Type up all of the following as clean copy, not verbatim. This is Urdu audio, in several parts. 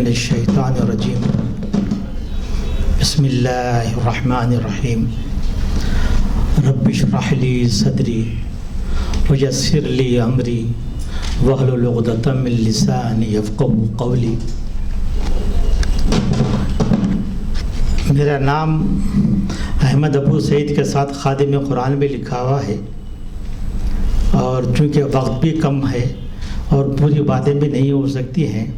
الشیطان الرجیم بسم اللہ الرحمن الرحیم رب اشرح لی صدری ویسر لی امری واحلل عقدۃ من لسانی یفقهوا قولی۔ میرا نام احمد ابو سعید کے ساتھ خادم قرآن میں لکھا ہوا ہے، اور چونکہ وقت بھی کم ہے اور پوری باتیں بھی نہیں ہو سکتی ہیں،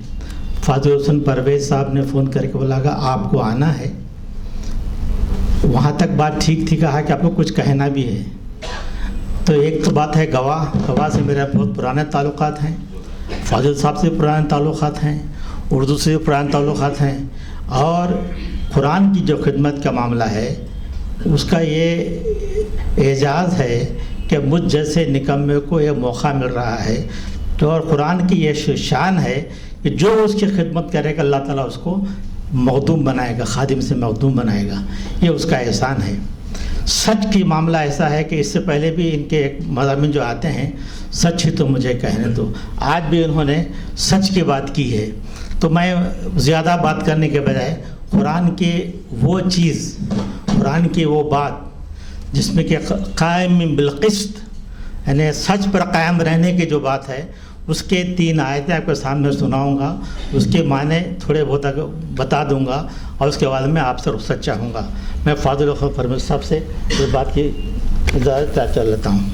فاضل حسن پرویز صاحب نے فون کر کے بولا کہ آپ کو آنا ہے۔ وہاں تک بات ٹھیک تھی، کہا کہ آپ کو کچھ کہنا بھی ہے۔ تو ایک تو بات ہے گواہ سے میرے بہت پرانے تعلقات ہیں، فاضل صاحب سے پرانے تعلقات ہیں، اردو سے پرانے تعلقات ہیں، اور قرآن کی جو خدمت کا معاملہ ہے اس کا یہ اعزاز ہے کہ مجھ جیسے نکمے کو یہ موقع مل رہا ہے۔ تو اور قرآن کی یہ شان ہے کہ جو اس کی خدمت کرے گا اللہ تعالیٰ اس کو مخدوم بنائے گا، خادم سے مخدوم بنائے گا، یہ اس کا احسان ہے۔ سچ کی معاملہ ایسا ہے کہ اس سے پہلے بھی ان کے ایک مضامین جو آتے ہیں، سچ ہی تو مجھے کہنے دو، آج بھی انہوں نے سچ کی بات کی ہے۔ تو میں زیادہ بات کرنے کے بجائے قرآن کی وہ چیز، قرآن کی وہ بات جس میں کہ قائم بالقسط، یعنی سچ پر قائم رہنے کی جو بات ہے، اس کے 3 آیتیں آپ کے سامنے سناؤں گا، اس کے معنی تھوڑے بہت بتا دوں گا، اور اس کے بعد میں آپ سے رخصت چاہوں گا۔ میں فاضل حسن پرویز صاحب سے اس بات کی اجازت چاہ لیتا ہوں۔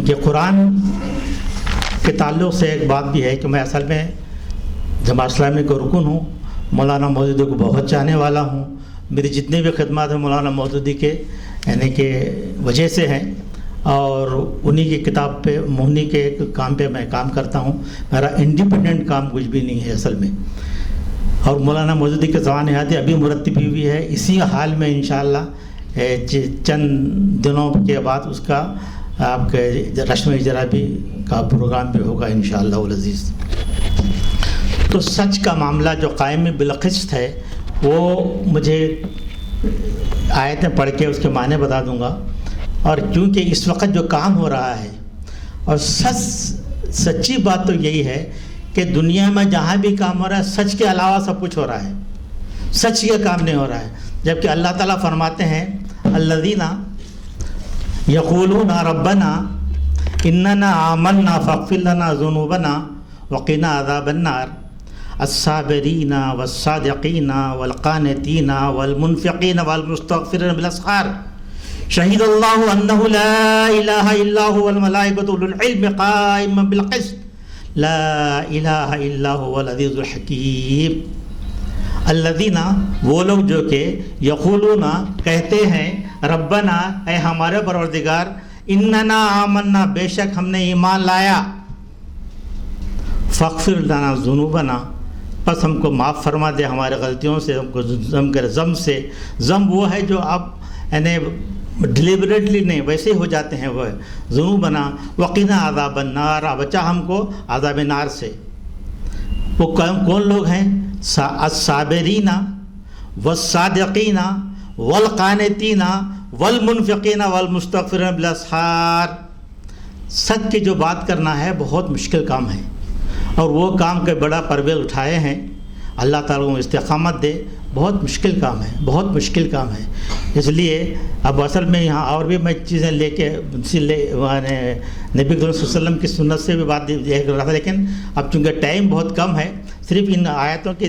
کہ قرآن کے تعلق سے ایک بات بھی ہے کہ میں اصل میں جماعت اسلامی کا رکن ہوں، مولانا مودودی کو بہت چاہنے والا ہوں۔ میری جتنی بھی خدمات ہیں مولانا مودودی کے یعنی کہ وجہ سے ہیں، اور انہی کی کتاب پہ، انہی کے کام پہ میں کام کرتا ہوں۔ میرا انڈیپینڈنٹ کام کچھ بھی نہیں ہے اصل میں۔ اور مولانا مودودی کے زبان حیاتی ابھی مرتب ہوئی ہے، اسی حال میں انشاءاللہ چند دنوں کے بعد اس کا آپ کے رسم اجرا بھی کا پروگرام بھی ہوگا انشاءاللہ العزیز۔ تو سچ کا معاملہ جو قائم بالقسط ہے، وہ مجھے آیتیں پڑھ کے اس کے معنی بتا دوں گا۔ اور کیونکہ اس وقت جو کام ہو رہا ہے، اور سچی بات تو یہی ہے کہ دنیا میں جہاں بھی کام ہو رہا ہے، سچ کے علاوہ سب کچھ ہو رہا ہے، سچ کا کام نہیں ہو رہا ہے۔ جبکہ اللہ تعالیٰ فرماتے ہیں الذین یقولون ربنا اننا آمنا فاغفر لنا ذنوبنا وقنا عذاب النار الصابرین والصادقین والقانتین والمنفقین والمستغفرین بالاسحار شہید اللہ انہ لا الہ الا هو والملائکۃ اولو العلم قائما بالقسط لا الہ الا هو العزیز الحکیم۔ الذین، وہ لوگ جو کہ یقولون، کہتے ہیں، ربنا، اے ہمارے پروردگار، اننا آمنا، بے شک ہم نے ایمان لایا، فاغفر لنا ذنوبنا، پس ہم کو معاف فرما دے ہمارے غلطیوں سے، ہم کو ذم سے۔ ذم وہ ہے جو آپ یعنی ڈیلیبریٹلی نہیں، ویسے ہو جاتے ہیں، وہ ذنوبنا وقنا عذاب النار، بچا ہم کو عذاب نار سے۔ وہ کون لوگ ہیں؟ الصابرین والصادقین والقانتین والمنفقین والمستغفرین بالاسحار۔ سچ کی جو بات کرنا ہے بہت مشکل کام ہے، اور وہ کام کے بڑا پرویز اٹھائے ہیں، اللہ تعالیٰ کو استقامت دے۔ بہت مشکل کام ہے، بہت مشکل کام ہے۔ اس لیے اب اصل میں یہاں اور بھی میں چیزیں لے کے نبی کریم صلی اللہ علیہ وسلم کی سنت سے بھی بات دیکھ رہا تھا، لیکن اب چونکہ ٹائم بہت کم ہے، صرف ان آیتوں کی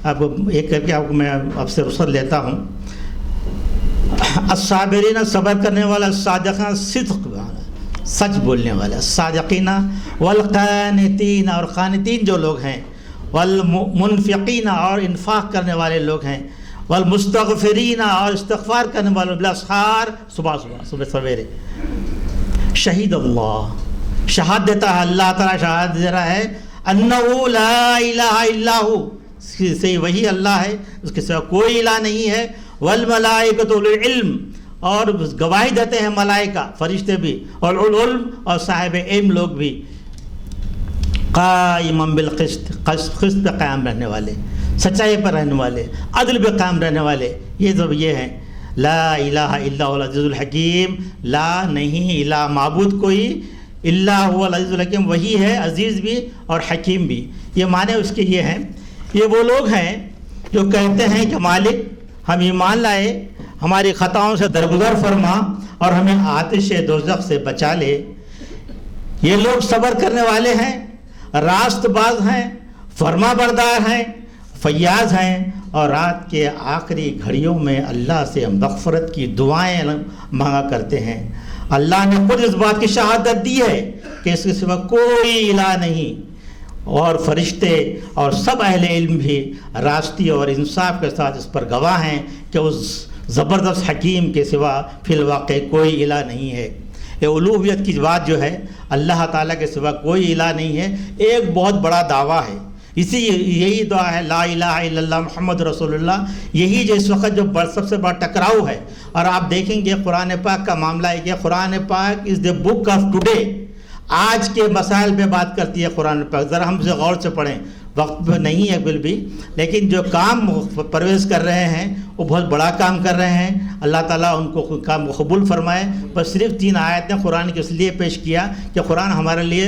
اب ایک کر کے آپ کو میں اب سے رخصت لیتا ہوں۔ الصابرین، صبر کرنے والا، الصادقین، صدق، سچ بولنے والا، الصادقین والقانتین، اور قانتین جو لوگ ہیں، والمنفقین، اور انفاق کرنے والے لوگ ہیں، والمستغفرین، اور استغفار کرنے والے، بالاسحار، صبح سویرے۔ شہید اللہ، شہادت دیتا ہے اللہ تعالیٰ، شہادت دے رہا ہے، انہ لا الہ الا هو، سے وہی اللہ ہے، اس کے سوا کوئی الہ نہیں ہے، والملائکۃ اولو العلم، اور گواہی دیتے ہیں ملائکہ، فرشتے بھی، اور العلم، اور صاحب علم لوگ بھی، قائما بالقسط، قسط پہ قائم رہنے والے، سچائی پر رہنے والے، عدل پہ قائم رہنے والے، یہ سب یہ ہیں۔ لا الہ الا هو العزیز الحکیم، لا نہیں الہ معبود کوئی الا هو العزیز الحکیم، وہی ہے عزیز بھی اور حکیم بھی۔ یہ معنی اس کے یہ ہیں، یہ وہ لوگ ہیں جو کہتے ہیں کہ مالک ہم ایمان لائے، ہماری خطاؤں سے درگزر فرما اور ہمیں آتش دوزخ سے بچا لے۔ یہ لوگ صبر کرنے والے ہیں، راست باز ہیں، فرما بردار ہیں، فیاض ہیں، اور رات کے آخری گھڑیوں میں اللہ سے مغفرت کی دعائیں مانگا کرتے ہیں۔ اللہ نے خود اس بات کی شہادت دی ہے کہ اس کے سوا کوئی الہ نہیں، اور فرشتے اور سب اہل علم بھی راستی اور انصاف کے ساتھ اس پر گواہ ہیں کہ اس زبردست حکیم کے سوا فی الواقع کوئی الہ نہیں ہے۔ یہ الوہیت کی بات جو ہے، اللہ تعالیٰ کے سوا کوئی الہ نہیں ہے، ایک بہت بڑا دعویٰ ہے۔ یہی دعا ہے لا الہ الا اللہ محمد رسول اللہ، یہی جو اس وقت جو سب سے بڑا ٹکراؤ ہے۔ اور آپ دیکھیں گے قرآن پاک کا معاملہ ہے کہ قرآن پاک از دا بک آف ٹوڈے، آج کے مسائل پہ بات کرتی ہے قرآن پاک۔ ذرا ہم سے غور سے پڑھیں، وقت پہ نہیں ہے بالکل بھی، لیکن جو کام پرویز کر رہے ہیں وہ بہت بڑا کام کر رہے ہیں۔ اللہ تعالیٰ ان کو کام کو قبول فرمائے۔ بس صرف 3 آیتیں قرآن کے اس لیے پیش کیا کہ قرآن ہمارے لیے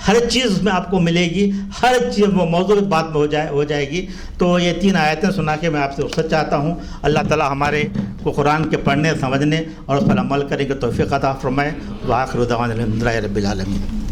ہر چیز میں آپ کو ملے گی، ہر چیز وہ موضوع بات میں ہو جائے گی۔ تو یہ 3 آیتیں سنا کے میں آپ سے رخصت چاہتا ہوں۔ اللہ تعالیٰ ہمارے کو قرآن کے پڑھنے، سمجھنے اور اس پر عمل کرنے کی توفیق عطا فرمائے۔ وآخر دعوانا الحمد للہ رب العالمین۔